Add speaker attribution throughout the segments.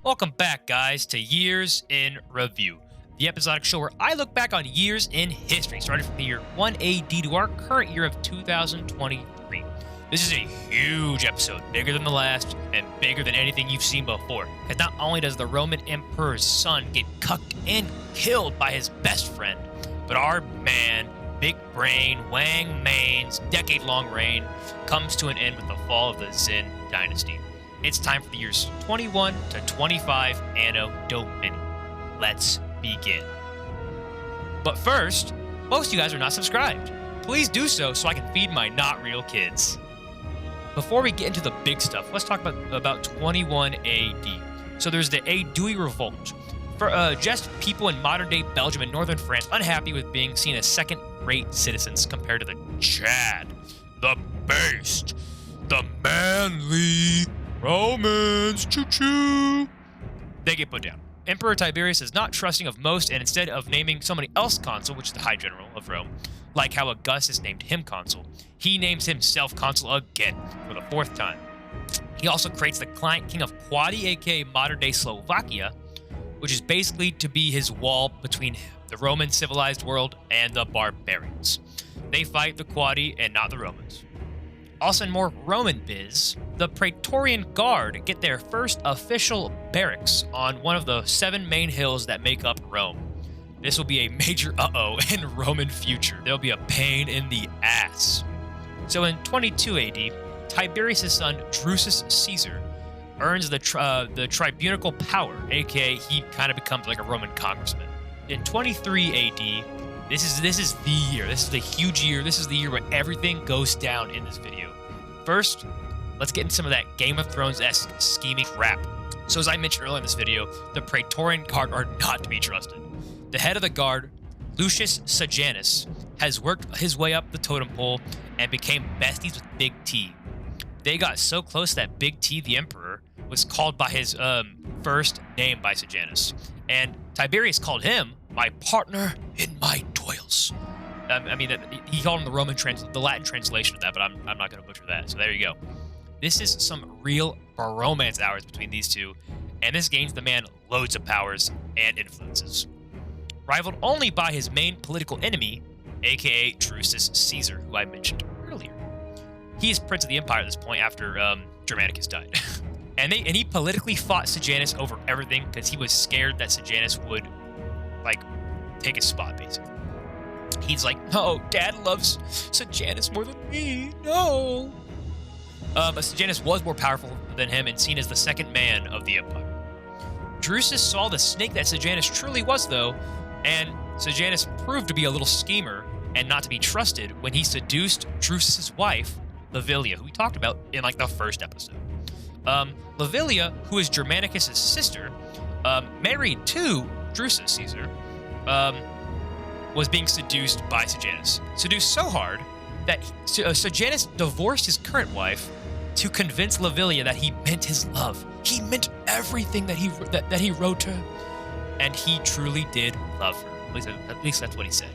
Speaker 1: Welcome back, guys, to Years in Review, the episodic show where I look back on years in history, starting from the year 1 AD to our current year of 2023. This is a huge episode, bigger than the last, and bigger than anything you've seen before, because not only does the Roman Emperor's son get cucked and killed by his best friend, but our man, Big Brain Wang Mang's decade-long reign comes to an end with the fall of the Xin Dynasty. It's time for the years 21 to 25 Anno Domini. Let's begin. But first, most of you guys are not subscribed. Please do so I can feed my not real kids. Before we get into the big stuff, let's talk about 21 AD. So there's the Aedui Revolt. For just people in modern-day Belgium and northern France unhappy with being seen as second-rate citizens compared to the Chad, the Based, the manly Romans, choo-choo. They get put down. Emperor Tiberius is not trusting of most, and instead of naming somebody else consul, which is the High General of Rome, like how Augustus named him consul, he names himself consul again for the fourth time. He also creates the client king of Quadi, aka modern-day Slovakia, which is basically to be his wall between the Roman civilized world and the barbarians. They fight the Quadi and not the Romans. Also in more Roman biz, the Praetorian Guard get their first official barracks on one of the 7 main hills that make up Rome. This will be a major uh-oh in Roman future. There'll be a pain in the ass. So in 22 AD, Tiberius' son Drusus Caesar earns the tribunical power, aka he kind of becomes like a Roman congressman. In 23 AD, this is the year. This is the huge year. This is the year where everything goes down in this video. First, let's get into some of that Game of Thrones-esque scheming crap. So as I mentioned earlier in this video, the Praetorian Guard are not to be trusted. The head of the guard, Lucius Sejanus, has worked his way up the totem pole and became besties with Big T. They got so close that Big T, the emperor, was called by his first name by Sejanus. And Tiberius called him my partner in my toils. He called him the Latin translation of that, but I'm not going to butcher that. So there you go. This is some real bromance hours between these two, and this gains the man loads of powers and influences. Rivaled only by his main political enemy, aka Drusus Caesar, who I mentioned earlier. He is prince of the empire at this point after Germanicus died. and he politically fought Sejanus over everything because he was scared that Sejanus would, take his spot, basically. He's like, no, Dad loves Sejanus more than me, no. But Sejanus was more powerful than him and seen as the second man of the empire. Drusus saw the snake that Sejanus truly was, though, and Sejanus proved to be a little schemer and not to be trusted when he seduced Drusus's wife, Livilia, who we talked about in the first episode. Livilia, who is Germanicus' sister, married to Drusus Caesar, was being seduced by Sejanus. Seduced so hard that Sejanus divorced his current wife to convince Livilia that he meant his love. He meant everything that he wrote her, and he truly did love her. At least that's what he said.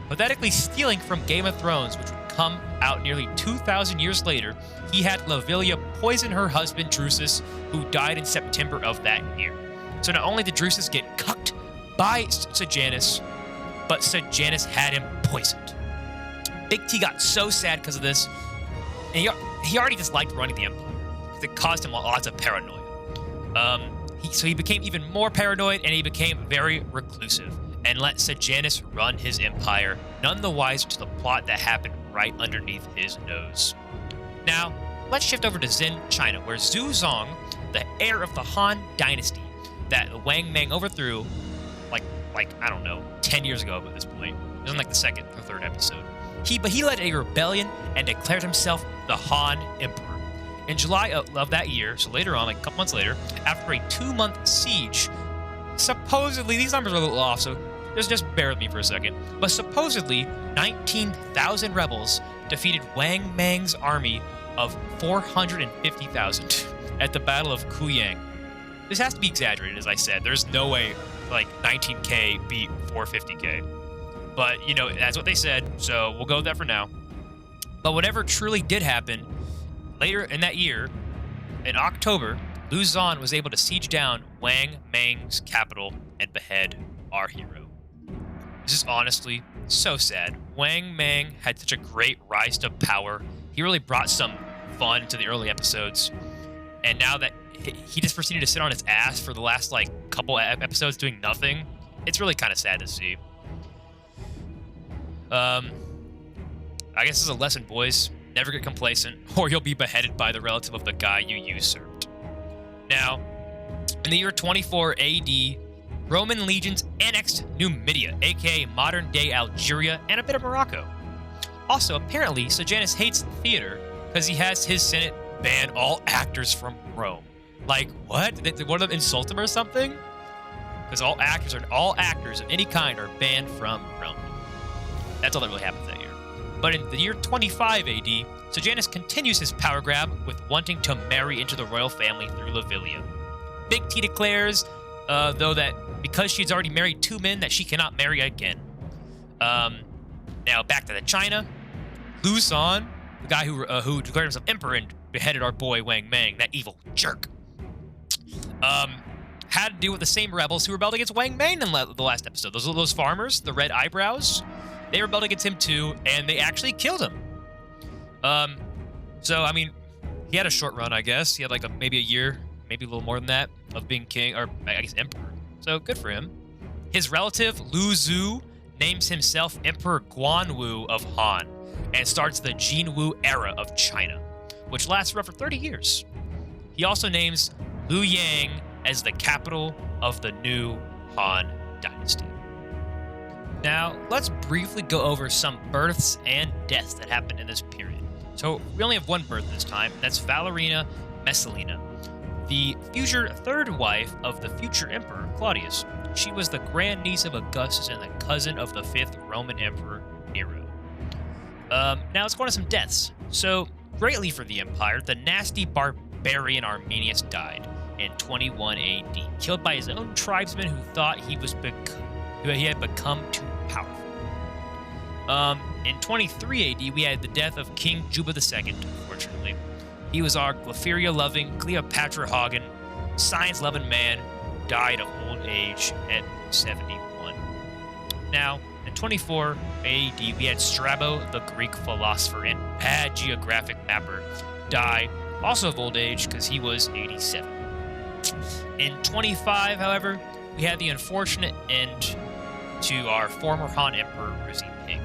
Speaker 1: Pathetically stealing from Game of Thrones, which would come out nearly 2,000 years later, he had Livilia poison her husband Drusus, who died in September of that year. So not only did Drusus get cucked by Sejanus, but Sejanus had him poisoned. Big T got so sad because of this, and he already disliked running the empire because it caused him lots of paranoia. So he became even more paranoid, and he became very reclusive and let Sejanus run his empire, none the wiser to the plot that happened right underneath his nose. Now, let's shift over to Xin China, where Zhu Zong, the heir of the Han Dynasty that Wang Mang overthrew, I don't know, 10 years ago at this point. It was in the second or third episode. He led a rebellion and declared himself the Han Emperor. In July of that year, so later on, a couple months later, after a 2-month siege, supposedly, these numbers are a little off, so just bear with me for a second, but supposedly 19,000 rebels defeated Wang Mang's army of 450,000 at the Battle of Kuyang. This has to be exaggerated, as I said. There's no way 19K beat 450K. But, that's what they said, so we'll go with that for now. But whatever truly did happen, later in that year, in October, Lu Xun was able to siege down Wang Mang's capital and behead our hero. This is honestly so sad. Wang Mang had such a great rise to power. He really brought some fun to the early episodes. And now that he just proceeded to sit on his ass for the last, like, couple episodes doing nothing, it's really kind of sad to see. I guess this is a lesson, boys. Never get complacent, or you'll be beheaded by the relative of the guy you usurped. Now, in the year 24 AD, Roman legions annexed Numidia, aka modern-day Algeria, and a bit of Morocco. Also, apparently, Sejanus hates theater because he has his Senate ban all actors from Rome. Like, what? Did one of them insult him or something? Because all actors of any kind are banned from Rome. That's all that really happened that year. But in the year 25 AD, Sejanus continues his power grab with wanting to marry into the royal family through Livilia. Big T declares, though, that because she's already married 2 men, that she cannot marry again. Now, back to China. Lu Xun, the guy who declared himself emperor and beheaded our boy Wang Mang, that evil jerk, had to deal with the same rebels who rebelled against Wang Mang in the last episode. Those farmers, the red eyebrows, they rebelled against him too, and they actually killed him. So, I mean, he had a short run, I guess. He had like maybe a year, maybe a little more than that, of being king, or I guess emperor. So, good for him. His relative, Lu Zhu, names himself Emperor Guanwu of Han, and starts the Jinwu era of China, which lasts for over 30 years. He also names Luoyang as the capital of the new Han dynasty. Now, let's briefly go over some births and deaths that happened in this period. So, we only have one birth this time, and that's Valerina Messalina, the future third wife of the future emperor, Claudius. She was the grandniece of Augustus and the cousin of the 5th Roman emperor, Nero. Now, let's go on to some deaths. So, greatly for the empire, the nasty barbarian Arminius died in 21 AD, killed by his own tribesmen who thought he had become too powerful. In 23 AD, we had the death of King Juba II, unfortunately. He was our Glypheria-loving, Cleopatra-hogging, science-loving man who died of old age at 71. Now, in 24 AD, we had Strabo, the Greek philosopher and bad geographic mapper, die also of old age because he was 87. In 25, however, we had the unfortunate end to our former Han Emperor Ruzi Ping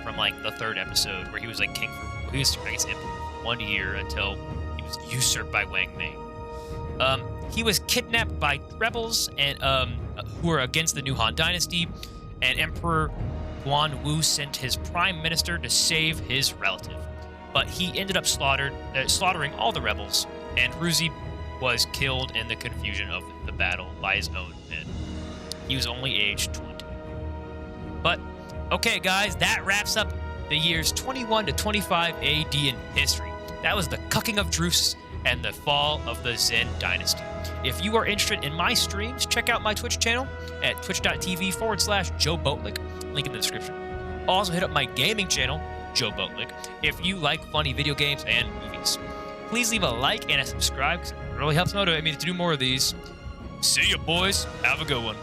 Speaker 1: from like the 3rd episode, where he was like king for, he was, I guess, emperor for 1 year until he was usurped by Wang Mang. He was kidnapped by rebels and who were against the new Han dynasty, and Emperor Guanwu sent his prime minister to save his relative, but he ended up slaughtering all the rebels, and Ruzi was killed in the confusion of the battle by his own men. He was only aged 20. But, okay guys, that wraps up the years 21 to 25 AD in history. That was the cucking of Drusus and the fall of the Xin dynasty. If you are interested in my streams, check out my Twitch channel at twitch.tv/Joe Boatlick, link in the description. Also hit up my gaming channel, Joe Boatlick, if you like funny video games and movies. Please leave a like and a subscribe, because it really helps motivate me to do more of these. See ya, boys. Have a good one.